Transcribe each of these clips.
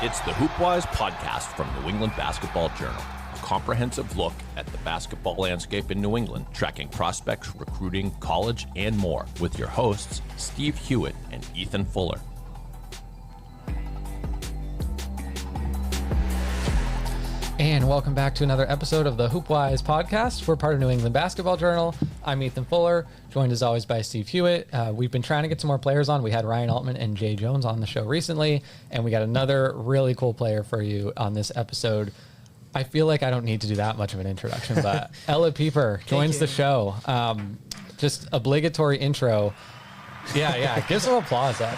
It's the HoopWise Podcast from New England Basketball Journal, a comprehensive look at the basketball landscape in New England, tracking prospects, recruiting, college, and more, with your hosts, Steve Hewitt and Ethan Fuller. And welcome back to another episode of the HoopWise Podcast. We're part of New England Basketball Journal. I'm Ethan Fuller, joined as always by Steve Hewitt. We've been trying to get some more players on. We had Ryan Altman and Jay Jones on the show recently, and we got another really cool player for you on this episode. I feel like I don't need to do that much of an introduction, but Ella Peper joins the show. Just obligatory intro. Yeah, give some applause up.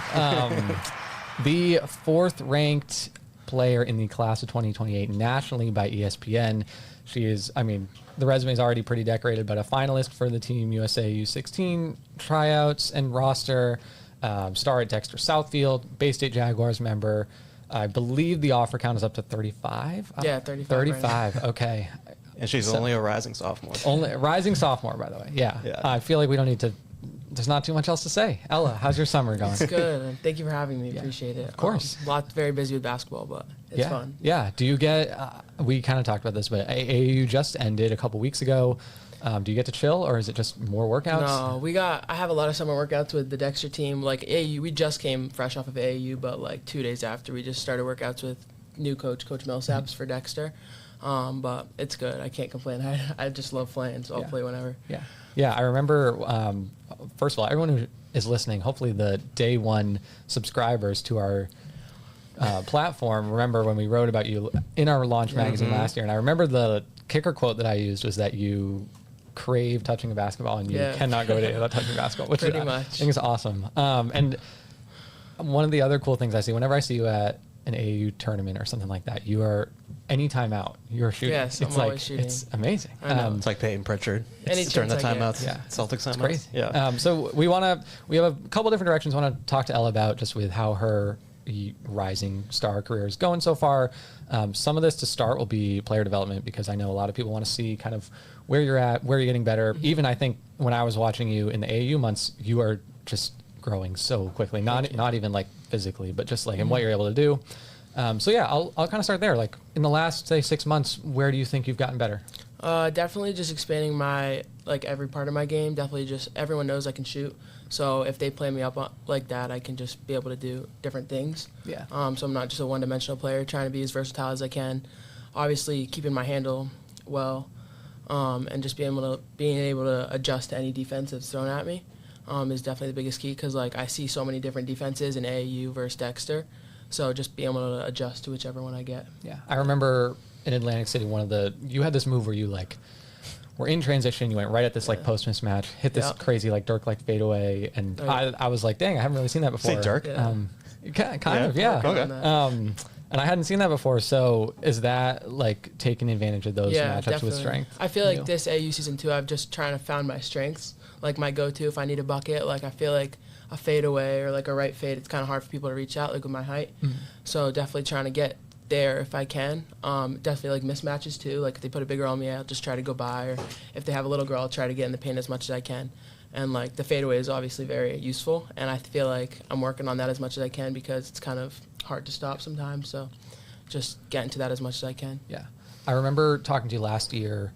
The fourth ranked player in the class of 2028 nationally by ESPN. She is, the resume is already pretty decorated, but a finalist for the Team USA U16 tryouts and roster, star at Dexter Southfield, Bay State Jaguars member. I believe the offer count is up to 35. Yeah, 35. 35, right. Okay. And she's only a rising sophomore. Only rising sophomore, by the way. Yeah. I feel like we don't need to. There's not too much else to say. Ella, how's your summer going? It's good. And thank you for having me. Appreciate it. Of course. Very busy with basketball, but it's fun. Yeah. Do you get, we kind of talked about this, but AAU just ended a couple weeks ago. Do you get to chill, or is it just more workouts? No, I have a lot of summer workouts with the Dexter team. Like AAU, we just came fresh off of AAU, but like 2 days after, we just started workouts with new Coach Millsaps for Dexter. But it's good. I can't complain. I just love playing, so I'll play whenever. Yeah, I remember, first of all, everyone who is listening, hopefully the day one subscribers to our platform, remember when we wrote about you in our launch magazine last year, and I remember the kicker quote that I used was that you crave touching a basketball and you cannot go a day without touching a basketball, which Pretty much. I think is awesome. And one of the other cool things I see, whenever I see you at an AAU tournament or something like that, you are anytime out, you're shooting. Yes, I'm always shooting. It's amazing. It's like Peyton Pritchard. During the timeouts. Celtics timeouts. Crazy. Yeah. So we have a couple different directions I want to talk to Ella about, just with how her rising star career is going so far. Some of this to start will be player development, because I know a lot of people want to see kind of where you're at, where you're getting better. Even I think when I was watching you in the AAU months, you are just growing so quickly, not even like physically, but just like in what you're able to do. I'll kind of start there. Like in the last, say, 6 months, where do you think you've gotten better? Definitely just expanding my, every part of my game. Definitely just, everyone knows I can shoot. So if they play me up like that, I can just be able to do different things. Yeah. So I'm not just a one-dimensional player, trying to be as versatile as I can. Obviously keeping my handle well, and just being able to adjust to any defense that's thrown at me is definitely the biggest key, because I see so many different defenses in AAU versus Dexter. So just being able to adjust to whichever one I get. Yeah. I remember in Atlantic City, you had this move where you were in transition, you went right at this post mismatch, hit this crazy Dirk fadeaway, and I was like, dang, I haven't really seen that before. Say Dirk? Kind of. Okay. And I hadn't seen that before, so is that taking advantage of those matchups definitely. with strength? I feel like this AAU season 2, I've just trying to found my strengths, my go-to if I need a bucket. I feel like a fadeaway or a right fade, it's kind of hard for people to reach out with my height. So definitely trying to get there if I can. Definitely mismatches too. If they put a big girl on me, I'll just try to go by, or if they have a little girl, I'll try to get in the paint as much as I can. And the fadeaway is obviously very useful, and I feel like I'm working on that as much as I can, because it's kind of hard to stop sometimes. So just getting to that as much as I can. Yeah. I remember talking to you last year,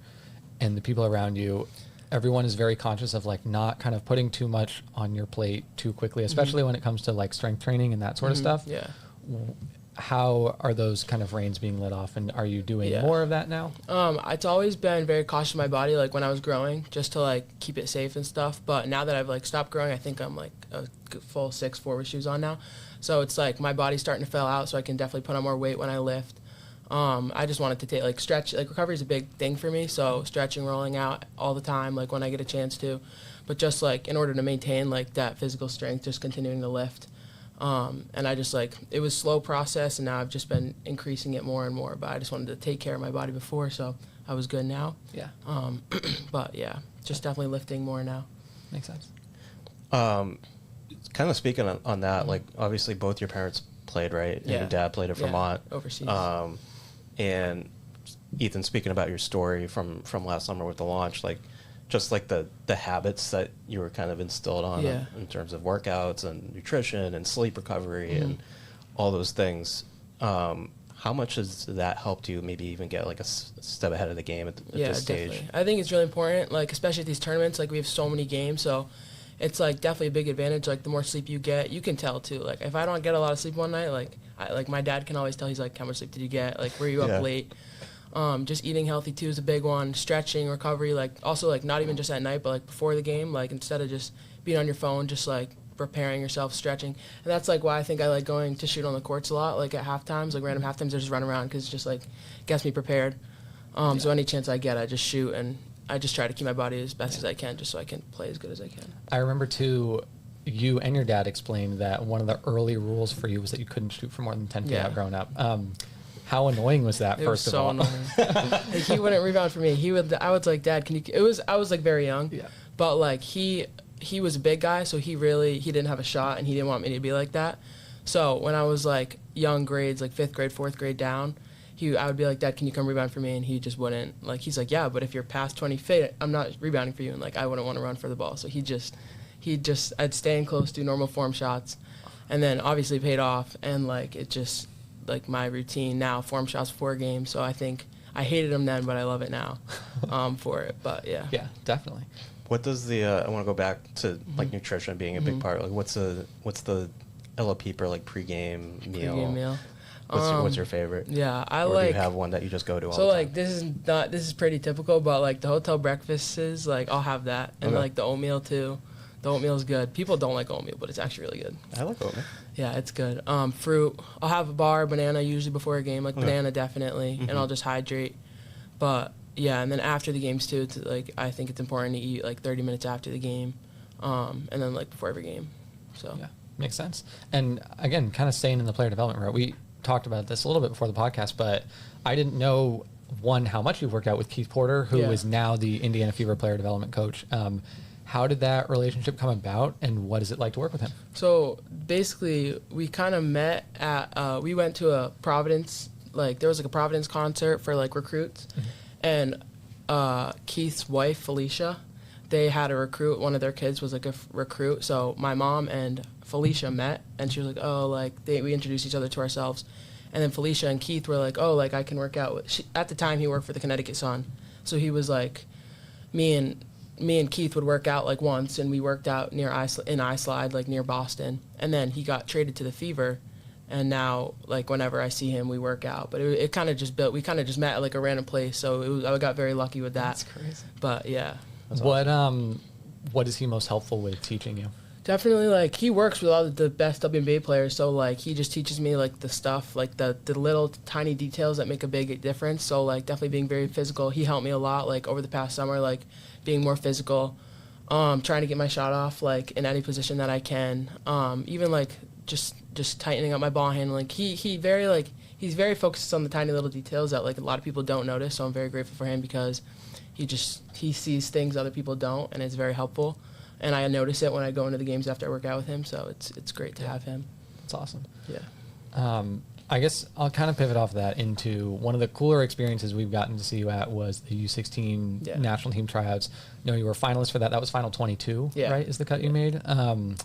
and the people around you, everyone is very conscious of not kind of putting too much on your plate too quickly, especially when it comes to strength training and that sort of stuff. Yeah. How are those kind of reins being let off, and are you doing more of that now? It's always been very cautious of my body, when I was growing, just to keep it safe and stuff. But now that I've stopped growing, I think I'm a full 6 forward shoes on now. So it's my body's starting to fill out, so I can definitely put on more weight when I lift. I just wanted to take stretch. Recovery is a big thing for me, so stretching, rolling out all the time, when I get a chance to. But just in order to maintain that physical strength, just continuing to lift. And I just it was a slow process, and now I've just been increasing it more and more. But I just wanted to take care of my body before, so I was good now. Yeah. But yeah, just definitely lifting more now. Makes sense. Kind of speaking on that, obviously both your parents played, right? And your dad played at Vermont. Overseas. And Ethan, speaking about your story from last summer with the launch, just the habits that you were kind of instilled on in terms of workouts and nutrition and sleep recovery and all those things. How much has that helped you maybe even get like a step ahead of the game at this stage? Definitely. I think it's really important, like especially at these tournaments, like we have so many games, so it's like definitely a big advantage. Like the more sleep you get, you can tell too. Like if I don't get a lot of sleep one night, like my dad can always tell. He's like, how much sleep did you get? Like were you up late? Just eating healthy too is a big one. Stretching, recovery, like also like not even just at night, but like before the game, like instead of just being on your phone, just like preparing yourself, stretching. And that's like why I think I like going to shoot on the courts a lot, like at halftimes, like random halftimes, I just run around because it just like gets me prepared. So any chance I get, I just shoot, and I just try to keep my body as best as I can just so I can play as good as I can. I remember too, you and your dad explained that one of the early rules for you was that you couldn't shoot for more than 10 feet out growing up. How annoying was that, first of all? It was so annoying. Like, he wouldn't rebound for me. I was like, Dad, can you... I was like very young, but like he was a big guy, so he didn't have a shot, and he didn't want me to be like that. So when I was like young grades, like 5th grade, 4th grade down, I would be like, Dad, can you come rebound for me? And he just wouldn't. Like, he's like, yeah, but if you're past 20 feet, I'm not rebounding for you. And like, I wouldn't want to run for the ball. So I'd stay in close, do normal form shots, and then obviously paid off. And like, it just, like my routine now, form shots before games. So I think I hated them then, but I love it now for it. But yeah. Yeah, definitely. What does I want to go back to like nutrition being a big part. Like what's the Ella Peper like pregame meal? Pre-game meal. What's your favorite? Yeah, or do you have one that you just go to all the so time? like this is pretty typical, but like the hotel breakfasts is like I'll have that, and like the oatmeal too. The oatmeal is good. People don't like oatmeal, but it's actually really good. I like oatmeal. Yeah, it's good. Fruit. I'll have a bar, banana usually before a game, like banana definitely, and I'll just hydrate. But yeah, and then after the games too, it's like I think it's important to eat like 30 minutes after the game, and then like before every game. So yeah, makes sense. And again, kind of staying in the player development route, we talked about this a little bit before the podcast, but I didn't know how much you've worked out with Keith Porter, who is now the Indiana Fever player development coach. How did that relationship come about, and what is it like to work with him? So basically, we kind of met at, we went to a Providence, like there was like a Providence concert for like recruits, and Keith's wife, Felicia, they had a recruit, one of their kids was like a recruit, so my mom and Felicia met, and she was like, oh, like we introduced each other to ourselves, and then Felicia and Keith were like, oh, like I can work out with, at the time he worked for the Connecticut Sun, so he was like, me and Keith would work out like once, and we worked out in Islide, like near Boston, and then he got traded to the Fever, and now like whenever I see him, we work out. But it kind of just we kind of just met at like a random place, so I got very lucky with that. That's crazy. But yeah. What is he most helpful with teaching you? Definitely, like he works with all the best WNBA players, so like he just teaches me like the stuff, like the little tiny details that make a big difference. So like definitely being very physical. He helped me a lot, like over the past summer, like being more physical, trying to get my shot off like in any position that I can. Even like just tightening up my ball handling. He's very focused on the tiny little details that like a lot of people don't notice. So I'm very grateful for him because he sees things other people don't, and it's very helpful. And I notice it when I go into the games after I work out with him, so it's great to have him. That's awesome. Yeah. I guess I'll kind of pivot off that into one of the cooler experiences we've gotten to see you at was the U16 national team tryouts. You know, you were a finalist for that. That was final 22, right, is the cut you made? And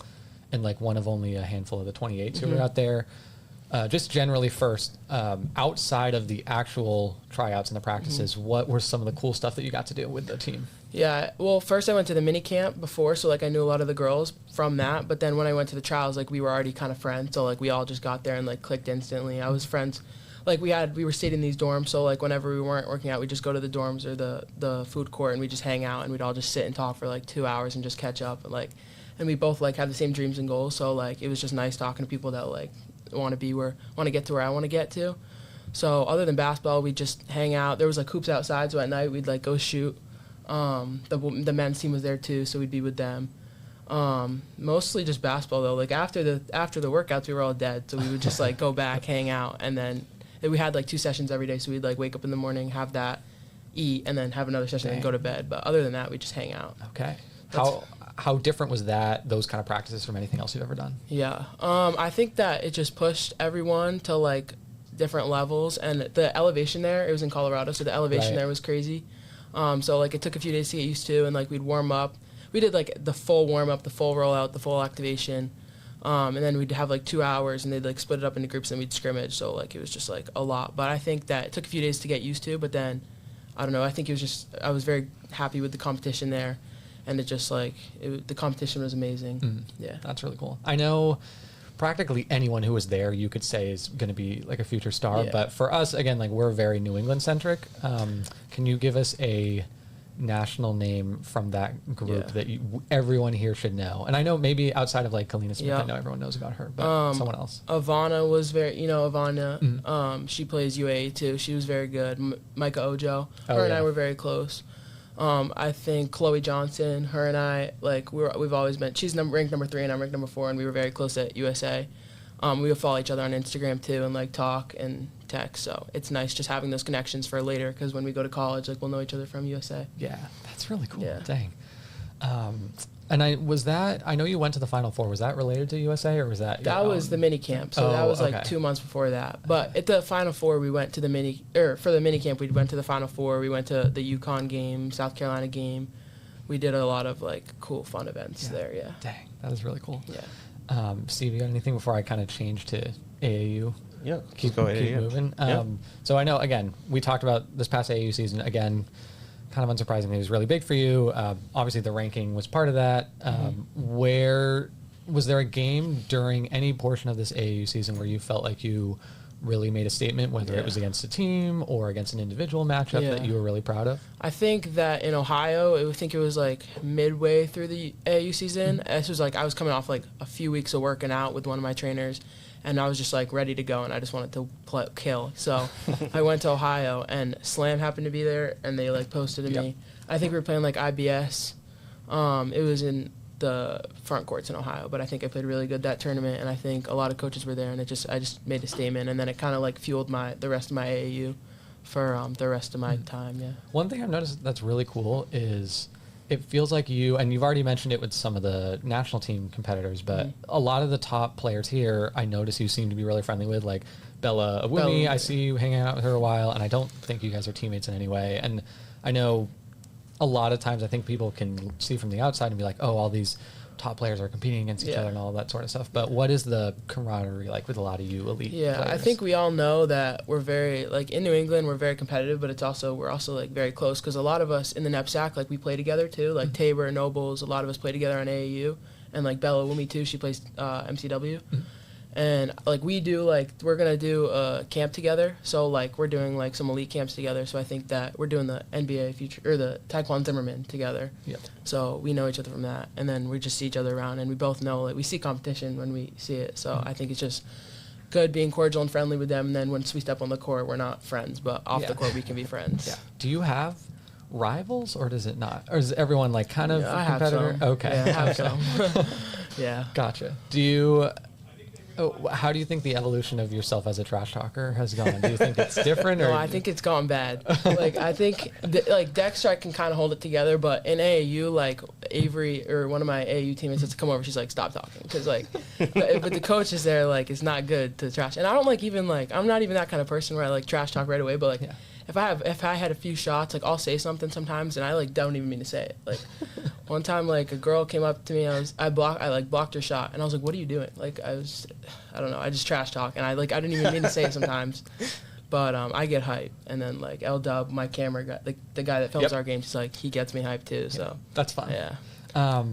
like one of only a handful of the 28s who were out there. Just generally first, outside of the actual tryouts and the practices, what were some of the cool stuff that you got to do with the team? Yeah, well, first I went to the mini camp before, so like I knew a lot of the girls from that. But then when I went to the trials, like we were already kind of friends, so like we all just got there and like clicked instantly. I was friends. Like we were staying in these dorms, so like whenever we weren't working out, we'd just go to the dorms or the food court and we'd just hang out and we'd all just sit and talk for like 2 hours and just catch up and we both like had the same dreams and goals. So like it was just nice talking to people that like want to get to where I want to get to. So other than basketball, we just hang out. There was like hoops outside, so at night we'd like go shoot. The men's team was there too, so we'd be with them. Mostly just basketball though. Like after the workouts, we were all dead, so we would just like go back, hang out, and then we had like 2 sessions every day. So we'd like wake up in the morning, have that, eat, and then have another session and go to bed. But other than that, we just hang out. Okay. How different was those kind of practices from anything else you've ever done? Yeah. I think that it just pushed everyone to like different levels, and the elevation there, it was in Colorado, so the elevation there was crazy. So like it took a few days to get used to, and like we'd warm up. We did like the full warm up, the full rollout, the full activation. And then we'd have like 2 hours, and they'd like split it up into groups, and we'd scrimmage. So like it was just like a lot. But I think that it took a few days to get used to. But then, I don't know. I think it was just I was very happy with the competition there, and it just like the competition was amazing. Mm. Yeah, that's really cool. I know practically anyone who was there, you could say is going to be like a future star. Yeah. But for us, again, like we're very New England centric. Can you give us a national name from that group that everyone here should know? And I know maybe outside of like Kalina Smith, I know everyone knows about her, but someone else. Ivana was very, Ivana, she plays UAA too. She was very good. Micah Ojo, her and I were very close. I think Chloe Johnson, her and I, like we've always been. She's ranked number 3 and I'm ranked number 4, and we were very close at USA. We would follow each other on Instagram too, and like talk and text. So it's nice just having those connections for later, because when we go to college, like we'll know each other from USA. Yeah, that's really cool. Yeah. Dang. And I know you went to the Final Four. Was that related to USA, or was that? That was the mini camp. So that was like 2 months before that. But at the Final Four, we went to for the mini camp, we went to the Final Four. We went to the UConn game, South Carolina game. We did a lot of like cool, fun events there. Yeah. Dang, that is really cool. Yeah. Steve, you got anything before I kind of change to AAU? Yeah, keep AAU. moving. Yeah. So I know, again, we talked about this past AAU season. Again, kind of unsurprisingly, it was really big for you. Obviously, the ranking was part of that. Where was there a game during any portion of this AAU season where you felt like you really made a statement, whether it was against a team or against an individual matchup that you were really proud of? I think that in Ohio, I think it was like midway through the AAU season. This was like I was coming off like a few weeks of working out with one of my trainers, and I was just like ready to go, and I just wanted to kill. So I went to Ohio, and Slam happened to be there, and they like posted to me. I think we were playing like IBS. It was in the front courts in Ohio, but I think I played really good that tournament, and I think a lot of coaches were there, and I just made a statement, and then it kind of like fueled the rest of my AAU for the rest of my time. Yeah. One thing I've noticed that's really cool is it feels like you, and you've already mentioned it with some of the national team competitors, but a lot of the top players here, I notice you seem to be really friendly with, like Bella Awumi. I see you hanging out with her a while, and I don't think you guys are teammates in any way. And I know a lot of times I think people can see from the outside and be like, oh, all these top players are competing against each other and all that sort of stuff. But what is the camaraderie like with a lot of you elite players? I think we all know that we're very, like in New England, we're very competitive, but we're also like very close, because a lot of us in the NEPSAC, like we play together too, like Tabor and Nobles, a lot of us play together on AAU, and like Bella Wumi too, she plays MCW. And like we're gonna do a camp together, so like we're doing like some elite camps together. So I think that we're doing the NBA future or the Taekwondo Zimmerman together. So we know each other from that, and then we just see each other around, and we both know we see competition when we see it. So I think it's just good being cordial and friendly with them. And then once we step on the court, we're not friends, but off the court we can be friends. Do you have rivals, or does it not, or is everyone like kind of I competitor? Have some. Okay, I have some. Yeah, gotcha. How do you think the evolution of yourself as a trash talker has gone? Do you think it's different? No, I think it's gone bad. Like I think like Dexter, I can kind of hold it together, but in AAU, like Avery or one of my AAU teammates has to come over. She's like, stop talking, because like, but the coach is there. Like it's not good to trash, and I don't I'm not even that kind of person where I like trash talk right away. But like if I had a few shots, like I'll say something sometimes, and I like don't even mean to say it. Like one time, like a girl came up to me, I blocked her shot, and I was like, what are you doing? Like I don't know, I just trash talk, and I didn't even mean to say it sometimes. But I get hype, and then like L Dub, my camera guy, like the guy that films our games, he's like, he gets me hyped too. So that's fine. Yeah.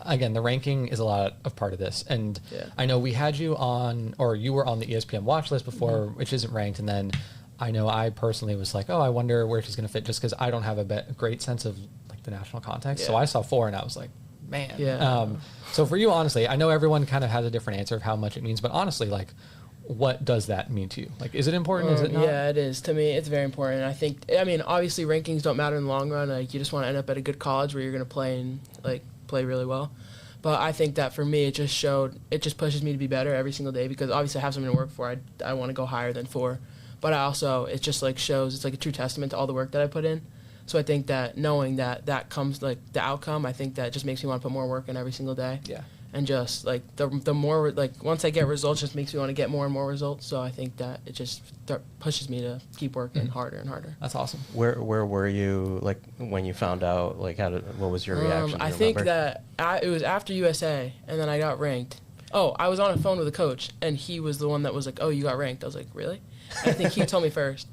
Again, the ranking is a lot of part of this, and I know we had you on, or you were on the ESPN watch list before, which isn't ranked, and then I know I personally was like, oh, I wonder where she's going to fit, just because I don't have a great sense of like the national context. So I saw 4, and I was like, man. So for you, honestly, I know everyone kind of has a different answer of how much it means, but honestly, like, what does that mean to you? Like, is it important? Is it not? Yeah, it is. To me, it's very important. I mean, obviously rankings don't matter in the long run. Like, you just want to end up at a good college where you're going to play and like play really well. But I think that for me, it just pushes me to be better every single day, because obviously I have something to work for. I want to go higher than 4. But it just like shows, it's like a true testament to all the work that I put in. So I think that knowing that comes like the outcome, I think that just makes me want to put more work in every single day. Yeah. and just like the more like once I get results, just makes me want to get more and more results. So I think that it just pushes me to keep working harder and harder. That's awesome. Where were you like when you found out? Like what was your reaction? I think that it was after USA, and then I got ranked. Oh, I was on a phone with a coach, and he was the one that was like, "Oh, you got ranked." I was like, "Really?" And I think he told me first.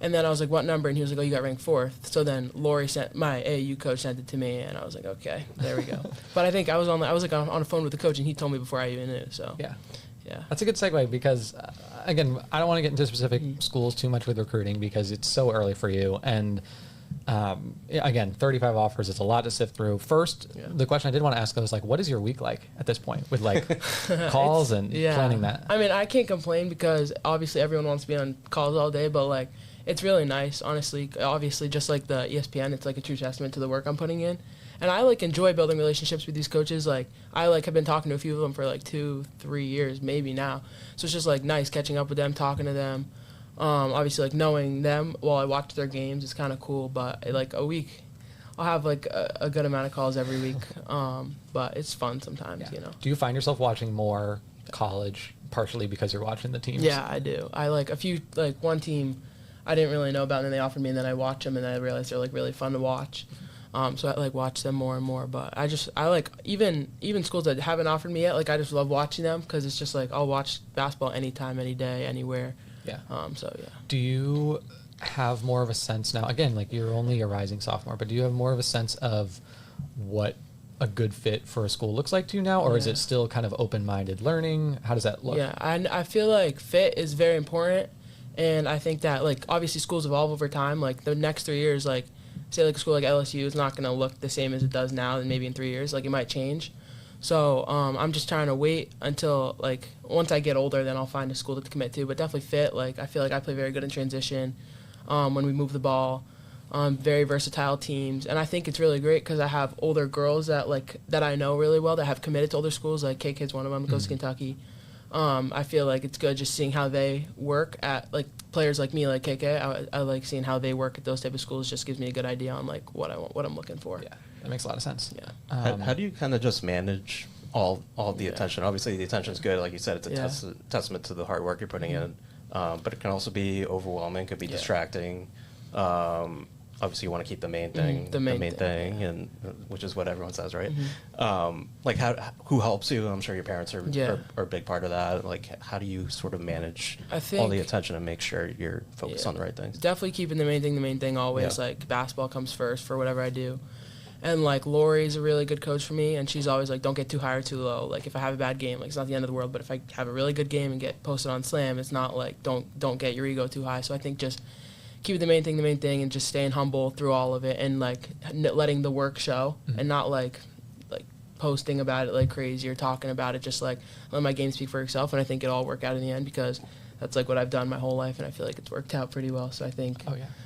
And then I was like, "What number?" And he was like, "Oh, you got ranked 4th." So then Lori my AAU coach sent it to me, and I was like, "Okay, there we go." But I think I was on a phone with the coach, and he told me before I even knew. So yeah. Yeah. That's a good segue because, again, I don't want to get into specific schools too much with recruiting because it's so early for you. And, again, 35 offers, it's a lot to sift through. First, the question I did want to ask was, like, what is your week like at this point with, like, calls and planning that? I mean, I can't complain because, obviously, everyone wants to be on calls all day, but, like, it's really nice, honestly. Obviously, just like the ESPN, it's, like, a true testament to the work I'm putting in. And I, like, enjoy building relationships with these coaches. Like, I, like, have been talking to a few of them for, like, 2-3 years, maybe now. So it's just, like, nice catching up with them, talking to them. Obviously, like, knowing them while I watch their games is kind of cool. But, like, a week, I'll have, like, a good amount of calls every week. But it's fun sometimes, you know. Do you find yourself watching more college partially because you're watching the teams? Yeah, I do. I, like, one team I didn't really know about, and then they offered me, and then I watch them, and I realized they're, like, really fun to watch. So I like watch them more and more, but I like even schools that haven't offered me yet. Like I just love watching them because it's just like I'll watch basketball anytime, any day, anywhere. Yeah. So yeah. Do you have more of a sense now? Again, like you're only a rising sophomore, but do you have more of a sense of what a good fit for a school looks like to you now, or is it still kind of open-minded learning? How does that look? Yeah, I feel like fit is very important, and I think that like obviously schools evolve over time. Like the next 3 years, like. Say like a school like LSU is not going to look the same as it does now, and maybe in 3 years, like it might change. So I'm just trying to wait until like once I get older, then I'll find a school to commit to. But definitely fit. Like I feel like I play very good in transition when we move the ball. Very versatile teams, and I think it's really great because I have older girls that I know really well that have committed to older schools. Like KK's one of them, goes to Kentucky. I feel like it's good just seeing how they work at like players like me, like KK. I like seeing how they work at those type of schools. Just gives me a good idea on like what I'm looking for. Yeah, that makes a lot of sense. Yeah. How do you kind of just manage all the attention? Obviously, the attention is good. Like you said, it's a testament to the hard work you're putting in. But it can also be overwhelming. Could be distracting. Obviously, you want to keep the main thing, the main thing, and which is what everyone says, right? Like, who helps you? I'm sure your parents are a big part of that. Like, how do you sort of manage all the attention and make sure you're focused on the right things? Definitely keeping the main thing always. Like, basketball comes first for whatever I do. And, like, Lori's a really good coach for me, and she's always like, don't get too high or too low. Like, if I have a bad game, like, it's not the end of the world, but if I have a really good game and get posted on Slam, it's not like, don't get your ego too high. So I think just keep the main thing, and just staying humble through all of it, and like letting the work show, and not like posting about it like crazy or talking about it. Just like let my game speak for itself, and I think it'll all work out in the end because that's like what I've done my whole life, and I feel like it's worked out pretty well. So I think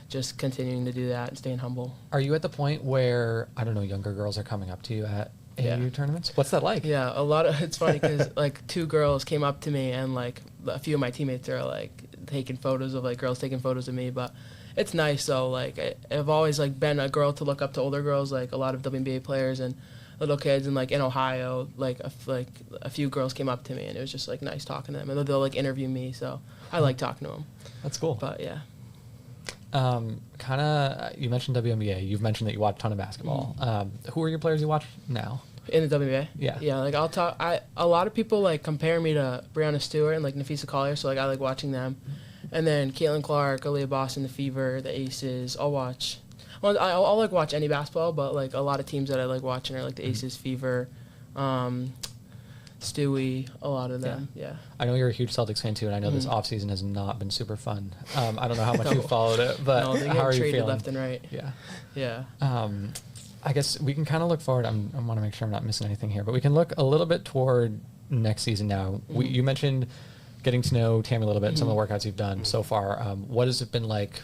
just continuing to do that and staying humble. Are you at the point where I don't know, younger girls are coming up to you at AAU tournaments? What's that like? Yeah, a lot of it's funny because like 2 girls came up to me, and like a few of my teammates are like taking photos of like girls taking photos of me, but it's nice though. Like I've always like been a girl to look up to older girls, like a lot of WNBA players and little kids, and like in Ohio, like a few girls came up to me, and it was just like nice talking to them, and they'll like interview me, so I like talking to them. That's cool. But yeah. Kind of, you mentioned WNBA. You've mentioned that you watch a ton of basketball. Who are your players you watch now? In the WNBA? Yeah. Yeah, like I'll talk. A lot of people like compare me to Breonna Stewart and like Nafisa Collier, so like I like watching them. And then Caitlin Clark, Aaliyah Boston, the Fever, the Aces. I'll watch. Well, I'll like watch any basketball, but like a lot of teams that I like watching are like the Aces, Fever, Stewie, a lot of them. Yeah. I know you're a huge Celtics fan too, and I know this offseason has not been super fun. I don't know how much you followed it, but how are you feeling? Left and right. Yeah. Yeah. I guess we can kind of look forward. I want to make sure I'm not missing anything here, but we can look a little bit toward next season now. You mentioned getting to know Tammy a little bit and some of the workouts you've done so far. What has it been like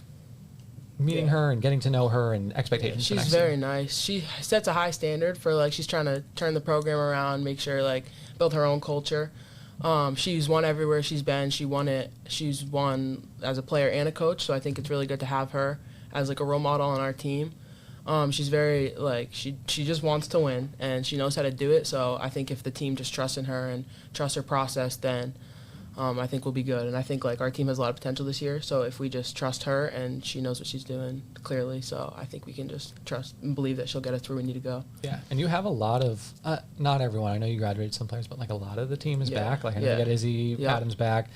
meeting her and getting to know her and expectations for next She's very nice. She sets a high standard for like she's trying to turn the program around, make sure like build her own culture. She's won everywhere she's been. She's won as a player and a coach, so I think it's really good to have her as like a role model on our team. She's very, she just wants to win, and she knows how to do it. So I think if the team just trusts in her and trusts her process, then I think we'll be good. And I think, our team has a lot of potential this year. So if we just trust her and she knows what she's doing clearly, so I think we can just trust and believe that she'll get us through where we need to go. Yeah, and you have a lot of, not everyone, I know you graduated some players, but, a lot of the team is back. I know you got Izzy Adams back,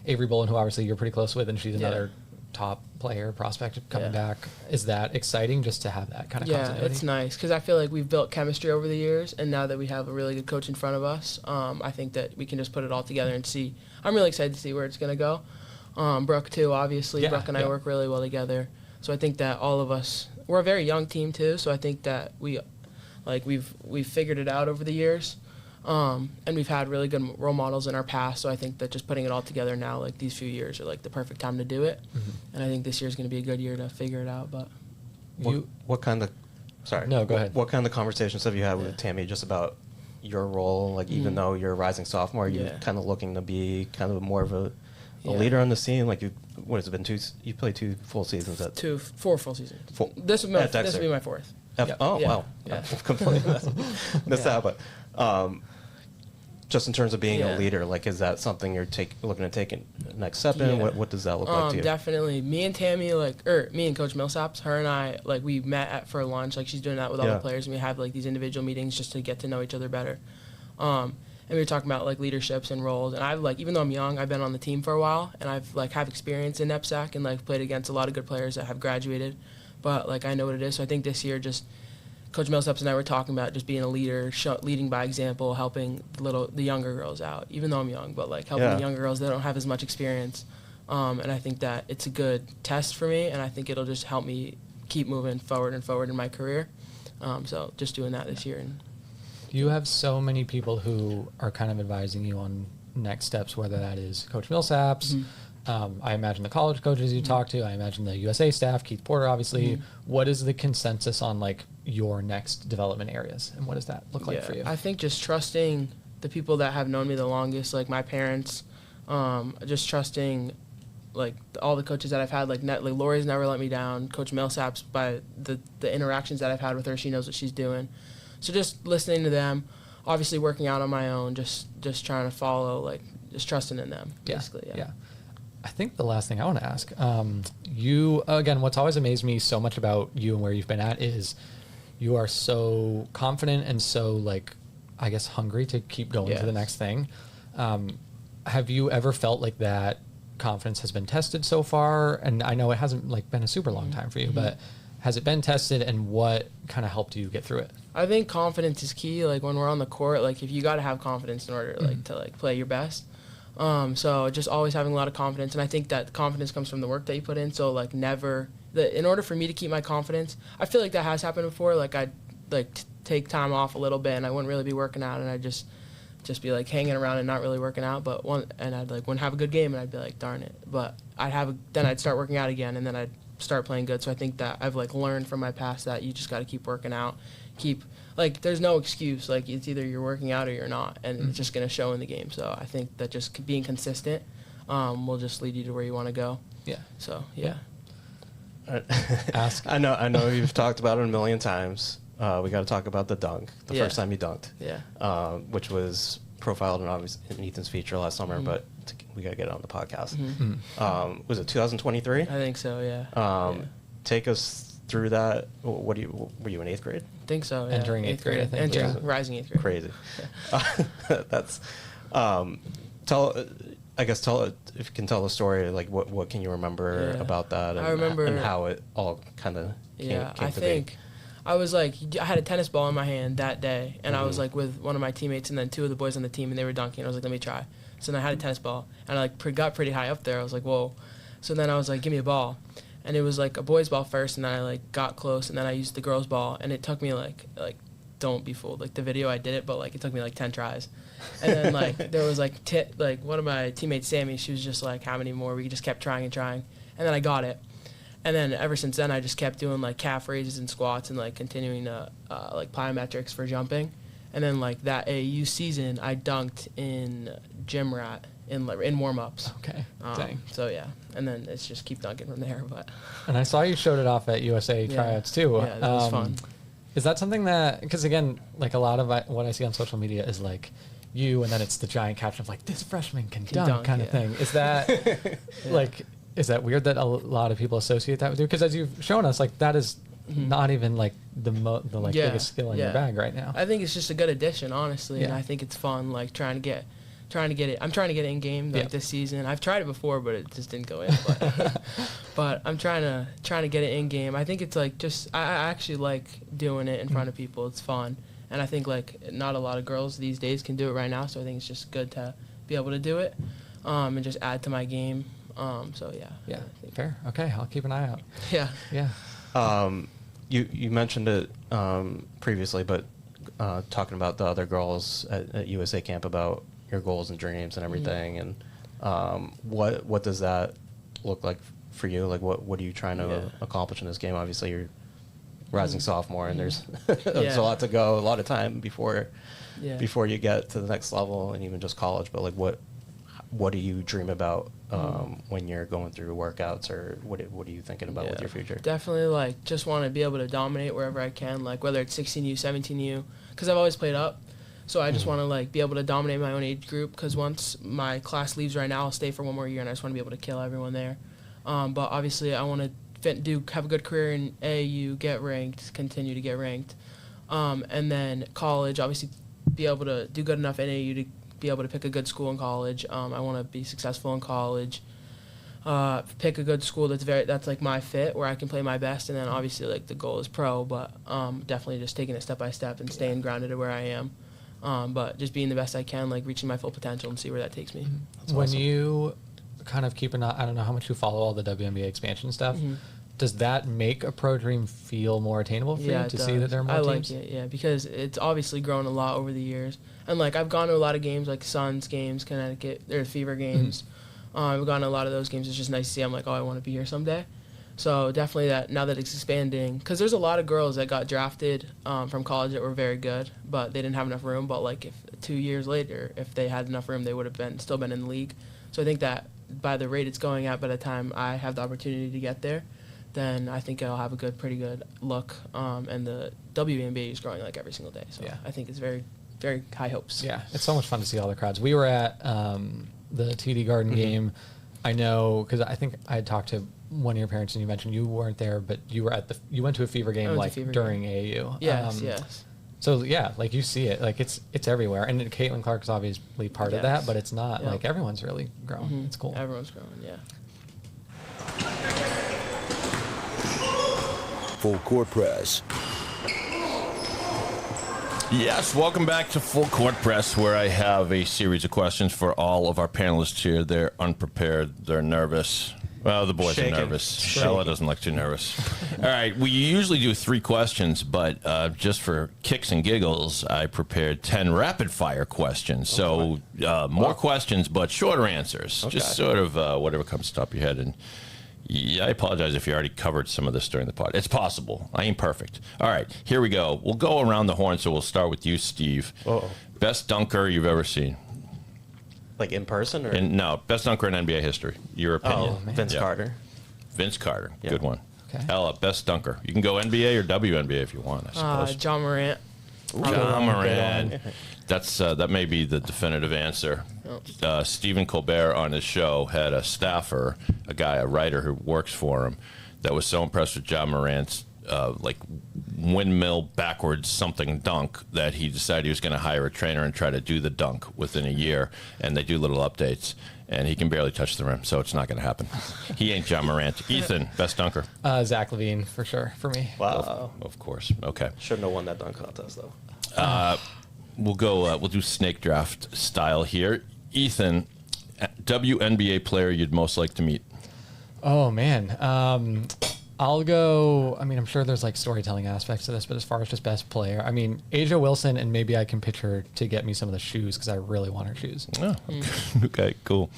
Avery Bolin, who obviously you're pretty close with, and she's another top player prospect coming back. Is that exciting just to have that kind of continuity? Yeah, it's nice because I feel like we've built chemistry over the years, and now that we have a really good coach in front of us, I think that we can just put it all together and see. I'm really excited to see where it's going to go. Brooke too, obviously. Brooke and I work really well together, so I think that all of us, we're a very young team too, so I think that we've figured it out over the years. And we've had really good role models in our past, so I think that just putting it all together now, these few years are the perfect time to do it. Mm-hmm. And I think this year is going to be a good year to figure it out. But what kind of No, go ahead. What kind of conversations have you had with Tammy just about your role? Even though you're a rising sophomore, you're kind of looking to be kind of more of a leader on the scene. What has it been? You played 2 full seasons at 4 full seasons. This would be my 4th. Wow! Yeah. Completely missed out, but. Just in terms of being a leader, is that something you're looking to take a next step in? What does that look like to you? Definitely. Me and Tammy, me and Coach Millsaps, her and I, we met for lunch. She's doing that with all the players, and we have these individual meetings just to get to know each other better. And we were talking about leaderships and roles. And I've even though I'm young, I've been on the team for a while, and I've have experience in NEPSAC and played against a lot of good players that have graduated. But I know what it is. So I think this year just. Coach Millsaps and I were talking about just being a leader, leading by example, helping the younger girls out. Even though I'm young, but helping the younger girls that don't have as much experience. And I think that it's a good test for me, and I think it'll just help me keep moving forward and forward in my career. So just doing that this year. And you have so many people who are kind of advising you on next steps, whether that is Coach Millsaps. Mm-hmm. I imagine the college coaches you talk to. I imagine the USA staff, Keith Porter, obviously. Mm-hmm. What is the consensus on your next development areas, and what does that look like for you? I think just trusting the people that have known me the longest, my parents. Just trusting, all the coaches that I've had. Lori's never let me down. Coach Millsaps, by the interactions that I've had with her, she knows what she's doing. So just listening to them, obviously working out on my own, just trying to follow, just trusting in them, basically. Yeah. I think the last thing I want to ask, you, again, what's always amazed me so much about you and where you've been at is you are so confident and so, I guess, hungry to keep going to the next thing. Have you ever felt like that confidence has been tested so far? And I know it hasn't, been a super long time for you, but has it been tested, and what kind of helped you get through it? I think confidence is key. When we're on the court, if you got to have confidence in order, to, play your best. So just always having a lot of confidence, and I think that confidence comes from the work that you put in. So in order for me to keep my confidence, I feel like that has happened before. I'd take time off a little bit, and I wouldn't really be working out, and I'd just be hanging around and not really working out. But I'd wouldn't have a good game, and I'd be darn it. But then I'd start working out again, and then I'd start playing good. So I think that I've learned from my past that you just got to keep working out, there's no excuse. It's either you're working out or you're not, and it's just going to show in the game. So I think that just being consistent will just lead you to where you want to go. Yeah. So, yeah. Ask. I know you've talked about it a million times. We got to talk about the dunk, the first time you dunked. Yeah. Which was profiled in Ethan's feature last summer, but we got to get it on the podcast. Mm-hmm. Was it 2023? I think so, yeah. Take us through that. Were you in 8th grade? I think so, yeah. Entering 8th grade, I think. Rising 8th grade. Crazy. That's, tell if you can tell the story, what can you remember about that, and, I remember, and how it all kind of came to be. I was I had a tennis ball in my hand that day, and I was with one of my teammates and then 2 of the boys on the team, and they were dunking. I was let me try. So then I had a tennis ball, and I got pretty high up there. I was whoa. So then I was give me a ball. And it was a boys' ball first, and then I got close, and then I used the girls' ball, and it took me don't be fooled. The video I did it, but it took me 10 tries. And then there was one of my teammates, Sammy, she was just how many more? We just kept trying and trying, and then I got it. And then ever since then, I just kept doing calf raises and squats and continuing to plyometrics for jumping. And then like that AAU season, I dunked in gym rat in warm-ups. Okay. Dang. So yeah, and then it's just keep dunking from there. But And I saw you showed it off at USA Tryouts too. Yeah, that was fun. Is that something that, because again, like a lot of what I see on social media is like you, and then it's the giant caption of like, this freshman can dunk kind of thing. Is that like, is that weird that a lot of people associate that with you? Because as you've shown us, like that is not even like the biggest skill in your bag right now. I think it's just a good addition, honestly, and Yeah. I think it's fun, like trying to get it. I'm trying to get it in game this season. I've tried it before, but it just didn't go in. But, but I'm trying to get it in game. I think it's like just I actually like doing it in front of people. It's fun, and I think like not a lot of girls these days can do it right now. So I think it's just good to be able to do it, and just add to my game. So yeah. Yeah. Fair. Okay. I'll keep an eye out. Yeah. Yeah. You mentioned it previously, but talking about the other girls at USA camp about your goals and dreams and everything, and what does that look like for you? Like what are you trying to accomplish in this game? Obviously, you're rising sophomore, and there's a lot to go, a lot of time before you get to the next level, and even just college. But like what do you dream about when you're going through workouts, or what are you thinking about with your future? Definitely, like, just want to be able to dominate wherever I can, like, whether it's 16U, 17U, because I've always played up. So I just want to, like, be able to dominate my own age group, because once my class leaves right now, I'll stay for one more year, and I just want to be able to kill everyone there. But obviously, I want to have a good career in AAU, get ranked, continue to get ranked. And then college, obviously, be able to do good enough in AAU to be able to pick a good school in college. I want to be successful in college. Pick a good school that's like my fit, where I can play my best, and then obviously like the goal is pro, but definitely just taking it step by step and staying grounded at where I am. But just being the best I can, like reaching my full potential and see where that takes me. That's when awesome. You kind of keep an eye, I don't know how much you follow all the WNBA expansion stuff. Does that make a pro dream feel more attainable for you to see that there are more teams? I like it, because it's obviously grown a lot over the years. And like I've gone to a lot of games, like Suns games, Connecticut, there's Fever games. I've gone to a lot of those games. It's just nice to see. I'm like, oh, I want to be here someday. So definitely that now that it's expanding, because there's a lot of girls that got drafted from college that were very good, but they didn't have enough room. But like if 2 years later, if they had enough room, they would have still been in the league. So I think that by the rate it's going at, by the time I have the opportunity to get there, then I think I'll have a pretty good look. And the WNBA is growing like every single day. So I think it's very, very high hopes. Yeah, it's so much fun to see all the crowds. We were at the TD Garden game. I know, because I think I had talked to one of your parents, and you mentioned you weren't there, but you were you went to a Fever game during AAU. Yes. So yeah, like you see it, like it's everywhere, and Caitlin Clark's obviously part of that, but it's not like everyone's really growing. It's cool. Everyone's growing, yeah. Full Court Press. Yes, welcome back to Full Court Press, where I have a series of questions for all of our panelists here. They're unprepared. They're nervous. Well, the boys are nervous. Ella doesn't look too nervous. All right, we usually do 3 questions, but just for kicks and giggles, I prepared 10 rapid-fire questions. So more questions, but shorter answers. Okay. Just sort of whatever comes to the top of your head. And yeah, I apologize if you already covered some of this during the pod. It's possible. I ain't perfect. All right, here we go. We'll go around the horn, so we'll start with you, Steve. Uh-oh. Best dunker you've ever seen? Like in person? Or? No, best dunker in NBA history. Your opinion. Oh, Vince Carter. Vince Carter. Yeah. Good one. Okay. Ella, best dunker. You can go NBA or WNBA if you want, I suppose. John Morant. John Morant. That may be the definitive answer. Stephen Colbert on his show had a staffer, a writer who works for him, that was so impressed with John Morant's like windmill backwards something dunk that he decided he was going to hire a trainer and try to do the dunk within a year. And they do little updates, and he can barely touch the rim, so it's not going to happen. He ain't John Morant. Ethan, best dunker. Zach LaVine for sure for me. Wow. Of course. Okay. Shouldn't have won that dunk contest though. We'll go. We'll do snake draft style here. Ethan, WNBA player you'd most like to meet. Oh man, I'll go. I mean, I'm sure there's like storytelling aspects to this, but as far as just best player, I mean, Asia Wilson, and maybe I can pitch her to get me some of the shoes because I really want her shoes. Oh, okay, cool.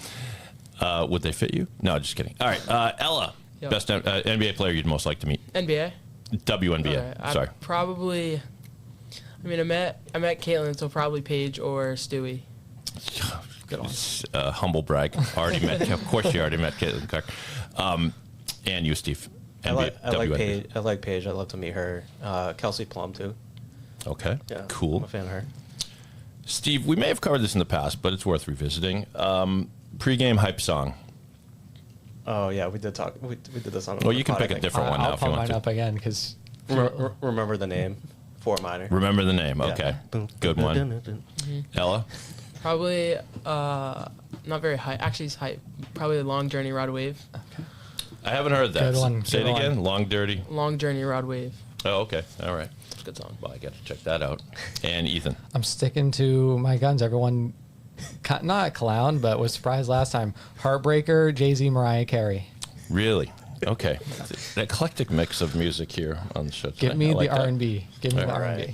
Would they fit you? No, just kidding. All right, Ella, best NBA player you'd most like to meet. NBA. WNBA. Okay, Sorry. I mean, I met Caitlin, so probably Paige or Stewie. Good one. Humble brag. Already met. Of course, you already met Caitlin Clark. And you, Steve. I like WNBA. Paige. I like Paige. I'd love to meet her. Kelsey Plum too. Okay. Yeah, Cool. I'm a fan of her. Steve, we may have covered this in the past, but it's worth revisiting. Pre-game hype song. Oh yeah, we did talk. We did this on. Well, you can pod, I pick a think. different one now I'll if you pump want mine to. up again because Remember the name. 4 minor. Remember the name. Okay. Yeah. Good one. Ella? Probably not very high. Actually, it's high. Probably Long Journey Rod Wave. I haven't heard that. Good one, Say good it again. one. Long, dirty. Long Journey Rod Wave. Oh, okay. All right. It's a good song. Well, I got to check that out. And Ethan. I'm sticking to my guns. Everyone, not a clown, but was surprised last time. Heartbreaker, Jay-Z, Mariah Carey. Really? Okay. An eclectic mix of music here on the show tonight. Give me I like the that. R&B. Give me the Mariah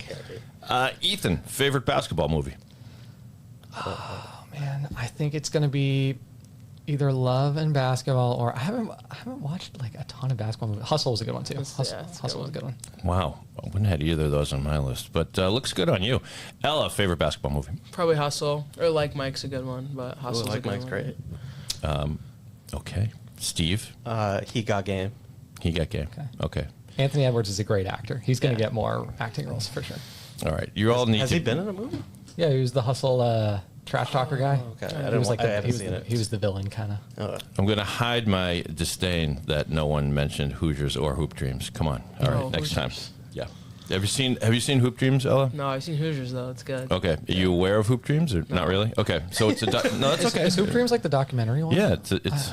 R&B. Ethan, favorite basketball movie? Oh man, I think it's gonna be either Love and Basketball, or I haven't watched like a ton of basketball movies. Hustle was a good one too. That's- Hustle, yeah, that's a good Hustle was a one. good one. Wow. I wouldn't have had either of those on my list, but looks good on you. Ella, favorite basketball movie? Probably Hustle or Like Mike's a good one, but Ooh, Hustle's a like good Mike's one. great. Okay. Steve? He got game. He got game. Okay. Anthony Edwards is a great actor. He's gonna Yeah. get more acting roles for sure. All right. You all need Has to... he been in a movie? Yeah, he was the Hustle trash talker guy. Okay, I He didn't. was like I haven't seen it. he was the villain kind of. I'm going to hide my disdain that no one mentioned Hoosiers or Hoop Dreams. Come on. All right. Oh, Next Hoosiers. time. Yeah. Have you seen Hoop Dreams, Ella? No, I've seen Hoosiers though. It's good. Okay. Are you aware of Hoop Dreams or not really? Okay. So it's a no, that's okay. Is Hoop Dreams like the documentary one? Yeah, it's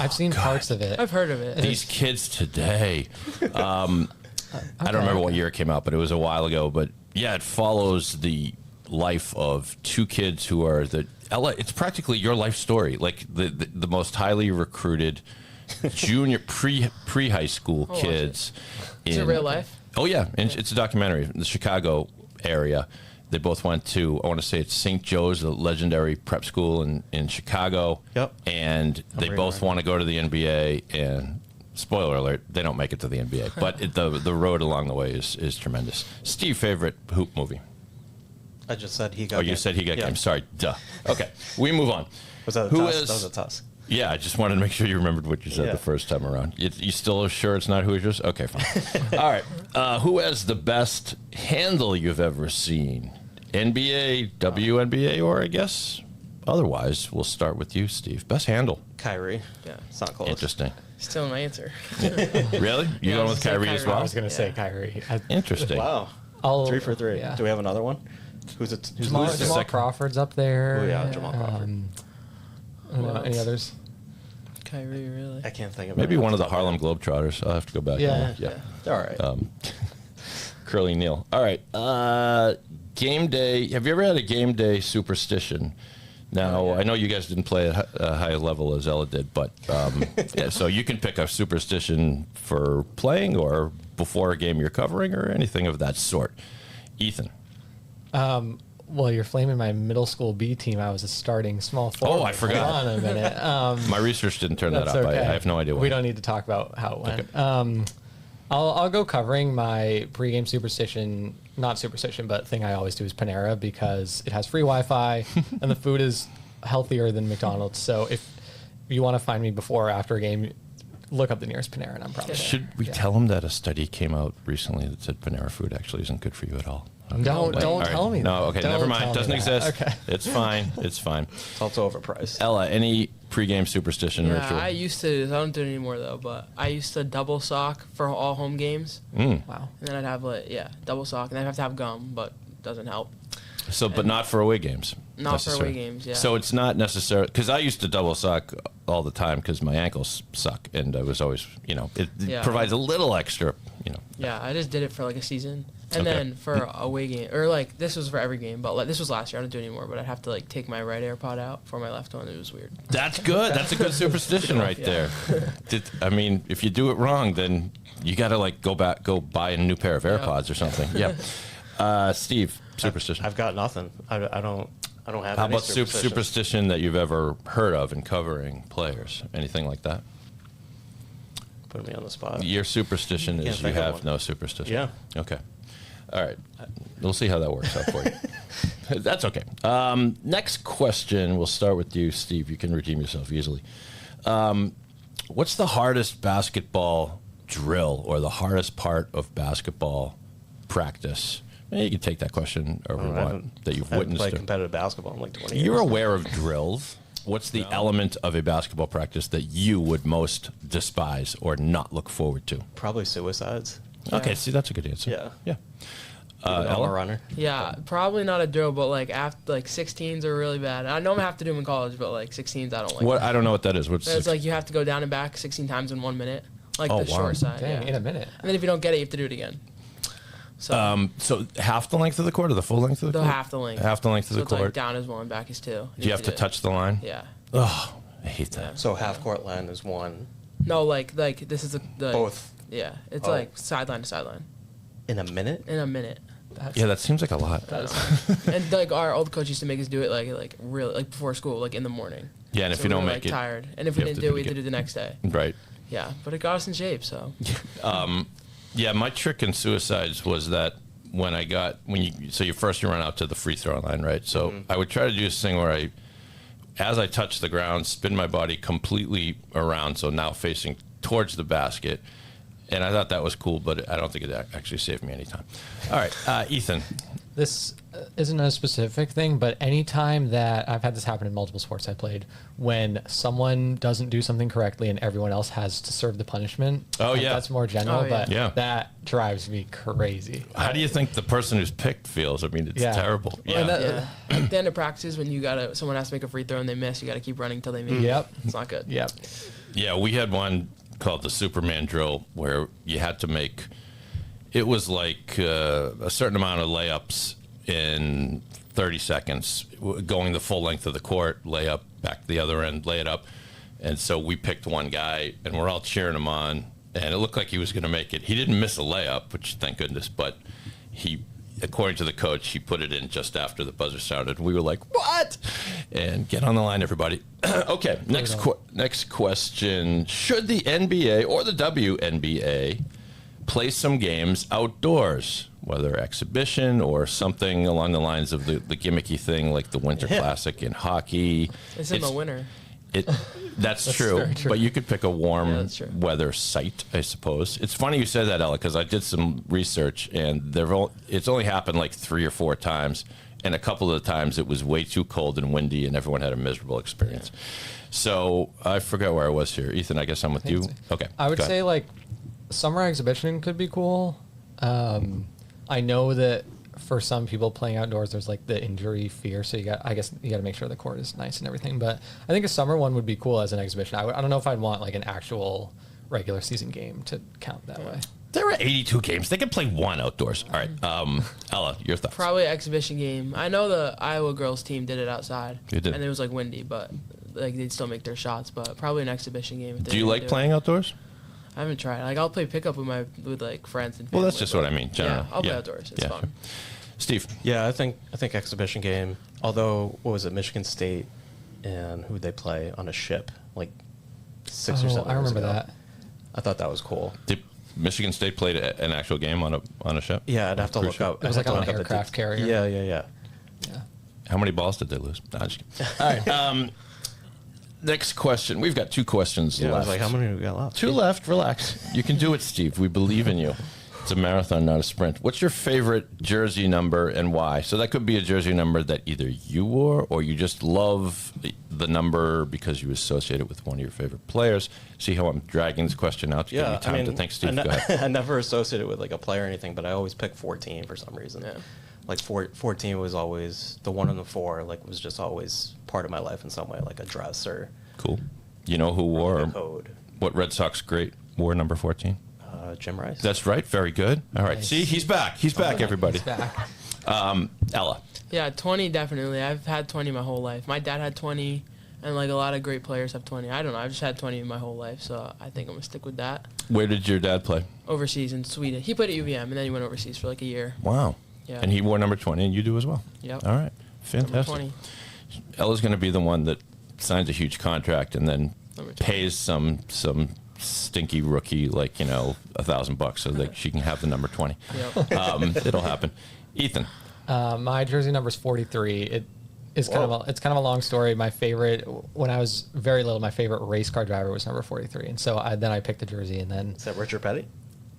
I've seen parts of it. I've heard of it. these kids today. I don't remember what year it came out, but it was a while ago. But yeah, it follows the life of two kids who are Ella. It's practically your life story, like the most highly recruited junior pre high school watch kids. Is it real life? Oh yeah, and it's a documentary in the Chicago area. They both went to, I want to say it's St. Joe's, the legendary prep school in Chicago. Yep. And they both want to go to the NBA, and spoiler alert, they don't make it to the NBA. But the road along the way is tremendous. Steve, favorite hoop movie? I just said he got. Oh, game. you said he got Yeah. game. Sorry, duh. Okay, we move on. Was that a Who tusk? is- That was a tusk. Yeah, I just wanted to make sure you remembered what you said Yeah. the first time around. You still sure it's not Hoosiers? Okay, fine. All right. Who has the best handle you've ever seen? NBA, WNBA, or I guess otherwise? We'll start with you, Steve. Best handle. Kyrie. Yeah. It's not close. Interesting. Still my answer. Really? You Yeah, going I with was gonna say Kyrie as Kyrie. I well? was gonna say Yeah. Kyrie. Interesting. Wow. I'll- 3 for 3. yeah. Do we have another one? Who's it? Who's Jamal, the Jamal second? Crawford's up there. Oh, yeah, Jamal Crawford. I don't know, any others? Kyrie, really? I can't think of Maybe anyone one of the off top Harlem Globetrotters. I'll have to go back. Yeah. Yeah. All right. Curly Neal. All right. Game day. Have you ever had a game day superstition? Now, I know you guys didn't play at a high level as Ella did, but yeah, so you can pick a superstition for playing or before a game you're covering or anything of that sort. Ethan. Well, you're flaming my middle school B team. I was a starting small forward. I forgot. Hold on a minute. My research didn't turn that That's up. okay. I have no idea why. We don't need to talk about how it went. Okay. I'll go covering my pregame superstition, not superstition, but thing I always do is Panera because it has free Wi-Fi and the food is healthier than McDonald's. So if you want to find me before or after a game, look up the nearest Panera and I'm probably there. Should we tell them that a study came out recently that said Panera food actually isn't good for you at all? Okay. Don't All right. tell me No, that. okay, Don't never mind. tell It doesn't me that. exist. Okay. It's fine. It's fine. It's also overpriced. Ella, any pregame superstition Yeah, ritual? I used to do this. I don't do it anymore though, but I used to double sock for all home games. Wow. And then I'd have double sock, and I'd have to have gum, but it doesn't help. So, but not for away games. Not for away necessarily. games, yeah. So it's not necessarily because I used to double sock all the time because my ankles suck, and I was always, it Yeah. provides a little extra, Yeah, I just did it for like a season. And Okay. then for away game, or like this was for every game, but like this was last year. I don't do it anymore, but I'd have to like take my right AirPod out for my left one. It was weird. That's good. That's a good superstition right Yeah. there. I mean, if you do it wrong, then you got to like go buy a new pair of AirPods or something. Yeah. Steve, superstition. I've got nothing. I don't have How any about superstitions. superstition that you've ever heard of in covering players? Anything like that? Put me on the spot. Your superstition Can't is you think of have one. no superstition. Yeah. Okay. All right. We'll see how that works out for you. That's okay. Next question. We'll start with you, Steve. You can redeem yourself easily. What's the hardest basketball drill or the hardest part of basketball practice? You can take that question or what that you've witnessed. I played competitive basketball in like 20 years. You're aware of drills. What's the element of a basketball practice that you would most despise or not look forward to? Probably suicides. Okay, see, that's a good answer. Yeah. I'm a runner. Yeah, probably not a drill, but like after 16s are really bad. I know I'm gonna have to do them in college, but like 16s, I don't like. What? I don't know what that is. What's it's like you have to go down and back 16 times in 1 minute, like the short side. Dang, in a minute. And then if you don't get it, you have to do it again. So half the length of the court or the full length of the court? Half the length. Half the length of the it's court. Like down is 1, back is 2. Do you have to touch the line? Yeah. Oh, I hate that. Yeah. So half court line is 1. No, like this is the Both. Yeah, it's like sideline to sideline. In a minute? In a minute. Yeah, that seems like a lot. And like our old coach used to make us do it like really like before school, like in the morning. Yeah, and so if you don't were, make it, tired, and if we didn't do it, we had to do it the next day. Right. Yeah, but it got us in shape. So. Yeah, my trick in suicides was that you run out to the free throw line, right? So I would try to do this thing where as I touch the ground, spin my body completely around, so now facing towards the basket. And I thought that was cool, but I don't think it actually saved me any time. All right, Ethan. This isn't a specific thing, but anytime that I've had this happen in multiple sports I played, when someone doesn't do something correctly and everyone else has to serve the punishment. Oh, yeah. That's more general, but that drives me crazy. How do you think the person who's picked feels? I mean, it's terrible. Yeah. At the end of practice, when someone has to make a free throw and they miss, you got to keep running until they make it. Yep. It's not good. Yep. Yeah, we had one called the Superman drill where you had to make, it was like a certain amount of layups in 30 seconds, going the full length of the court, layup, back to the other end, lay it up. And so we picked one guy, and we're all cheering him on, and it looked like he was going to make it. He didn't miss a layup, which thank goodness, but he, according to the coach, he put it in just after the buzzer sounded. We were like, what? And get on the line, everybody. Okay, next question. Should the NBA or the WNBA play some games outdoors, whether exhibition or something along the lines of the gimmicky thing like the Winter Classic in hockey? It's in the winter. That's true, but you could pick a warm weather site, I suppose. It's funny you said that, Ella, because I did some research, and it's only happened like 3 or 4 times, and a couple of the times it was way too cold and windy, and everyone had a miserable experience. So I forgot where I was here. Ethan, I guess I'm with you. Okay. I would say like summer exhibition could be cool. I know that for some people playing outdoors, there's like the injury fear. So I guess you got to make sure the court is nice and everything. But I think a summer one would be cool as an exhibition. I don't know if I'd want like an actual regular season game to count that way. There are 82 games. They could play one outdoors. All right. Ella, your thoughts? Probably an exhibition game. I know the Iowa girls team did it outside. They did. And it was like windy, but like they'd still make their shots. But probably an exhibition game. Do you like playing outdoors? I haven't tried. Like I'll play pickup with like friends and family. Well, that's just what I mean. Generally. Yeah, I'll play outdoors. It's fun. Steve. Yeah, I think exhibition game. Although, what was it, Michigan State, and who'd they play on a ship like 6 or 7 years ago? I remember that. I thought that was cool. Did Michigan State played an actual game on a ship? Yeah, I'd have to look up. It was like on an aircraft carrier. Yeah. How many balls did they lose? No, just kidding. All right. Next question. We've got 2 questions left. I was like, how many do we got left? 2 left. Relax. You can do it, Steve. We believe in you. It's a marathon, not a sprint. What's your favorite jersey number and why? So that could be a jersey number that either you wore or you just love the number because you associate it with one of your favorite players. See how I'm dragging this question out to give you time to think, Steve. Go ahead. I never associated it with like a player or anything, but I always pick 14 for some reason. Yeah. Like 14 was always the 1 and the 4. Like was just always part of my life in some way, like a dress or. Cool. You know who wore code. What Red Sox great wore number 14? Jim Rice. That's right. Very good. All right. Nice. See, he's back. He's back, everybody. He's back. Ella. Yeah, 20 definitely. I've had 20 my whole life. My dad had 20, and like a lot of great players have 20. I don't know. I've just had 20 my whole life, so I think I'm gonna stick with that. Where did your dad play? Overseas in Sweden. He played at UVM, and then he went overseas for like a year. Wow. Yeah. And he wore number 20, and you do as well. Yep. All right. Fantastic. Number 20. Ella's going to be the one that signs a huge contract and then pays some stinky rookie like $1,000 so that she can have the number 20. Yep. It'll happen. Ethan. My jersey number is 43. It's kind of a long story. My favorite, when I was very little, my favorite race car driver was number 43, and so then I picked the jersey, and then Is that Richard Petty?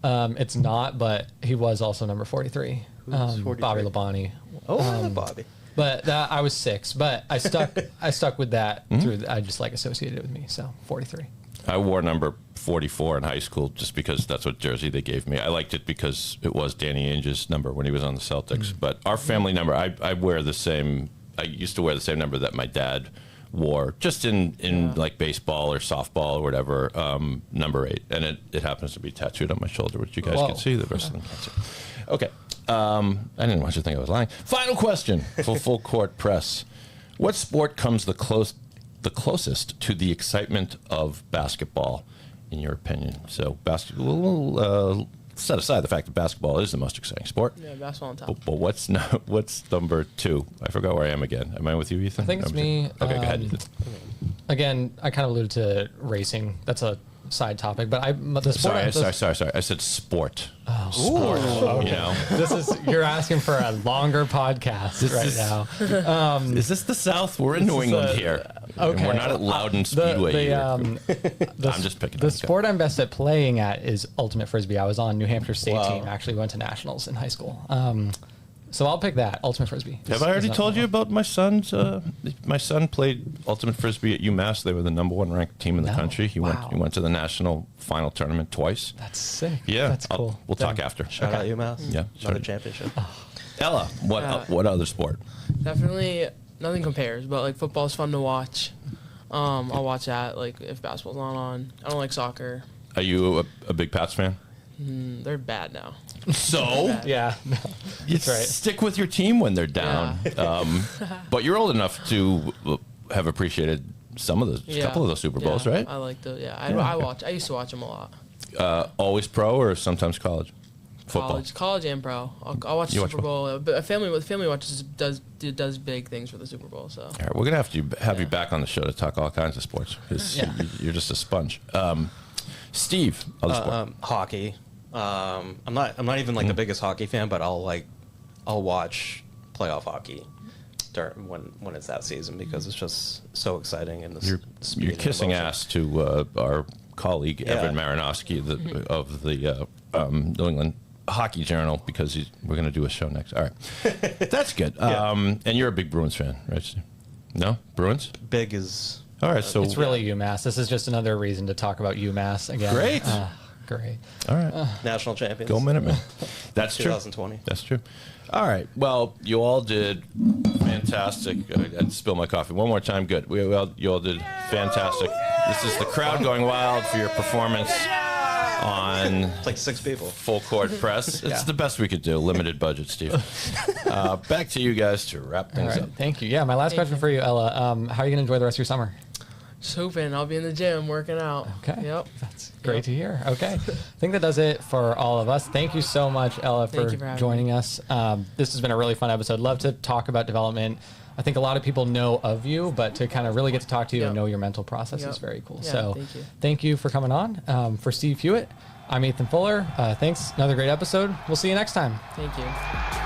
It's not, but he was also number 43. Who's 43? Bobby Labonte. Oh, I love Bobby. But I was 6, but I stuck with that through. I just associated it with me, so 43. I wore number 44 in high school just because that's what jersey they gave me. I liked it because it was Danny Ainge's number when he was on the Celtics. But our family number, I wear the same. I used to wear the same number that my dad wore, just in like baseball or softball or whatever, number 8. And it happens to be tattooed on my shoulder, which you guys can see. The rest of them can't see. Okay. I didn't want you to think I was lying. Final question for Full Court Press. What sport comes the closest to the excitement of basketball, in your opinion? So basketball, set aside the fact that basketball is the most exciting sport. Yeah, basketball on top. But what's number 2? I forgot where I am again. Am I with you, Ethan? I think it's number me. 2. Okay, go ahead, Ethan. Again, I kind of alluded to racing. That's a side topic, but Sorry. I said sport. Oh, sport. Okay. You're asking for a longer podcast now. Is this the South? We're in New England here. Okay. And we're not at Loudon Speedway here. I'm just picking. The sport I'm best at playing at is ultimate frisbee. I was on New Hampshire state team. Actually went to nationals in high school. So I'll pick that, ultimate frisbee. Have I already told you about my son's? My son played ultimate frisbee at UMass. They were the number 1 ranked team in the country. He went to the national final tournament twice. That's sick. Yeah, that's cool. We'll talk after. Shout out UMass. Yeah, not a championship. Ella, what other sport? Definitely nothing compares, but like football's fun to watch. I'll watch that like if basketball's not on. I don't like soccer. Are you a big Pats fan? They're bad now. So Yeah, that's right. Stick with your team when they're down. But you're old enough to have appreciated some of a couple of those Super Bowls, right? I like the I watch. I used to watch them a lot. Always pro or sometimes college? Football. College and pro. I'll watch the Super Bowl. But a family watches does big things for the Super Bowl. So all right, we're gonna have you back on the show to talk all kinds of sports because you're just a sponge. Steve, other sport. Hockey. I'm not even like the biggest hockey fan, but I'll watch playoff hockey during when it's that season because it's just so exciting and you're kissing ass to our colleague Evan Marinowski of the New England Hockey Journal because we're going to do a show next. All right, that's good. And you're a big Bruins fan, right, Steve? No, Bruins. Big is. All right, so it's really UMass. This is just another reason to talk about UMass again. Great. Great. All right. National champions. Go Minutemen. That's 2020. True. That's true. All right. Well, you all did fantastic. I had to spill my coffee one more time. Good. You all did fantastic. This is the crowd going wild for your performance on It's like 6 people. Full Court Press. It's the best we could do. Limited budget, Steve. Back to you guys to wrap things up. Thank you. Yeah, my last question for you, Ella. How are you going to enjoy the rest of your summer? just hoping I'll be in the gym working out. Okay. Yep. That's great to hear. Okay. I think that does it for all of us. Thank you so much, Ella, for joining us. This has been a really fun episode. Love to talk about development. I think a lot of people know of you, but to kind of really get to talk to you and know your mental process is very cool. Yeah, so thank you for coming on. For Steve Hewitt, I'm Ethan Fuller. Thanks. Another great episode. We'll see you next time. Thank you.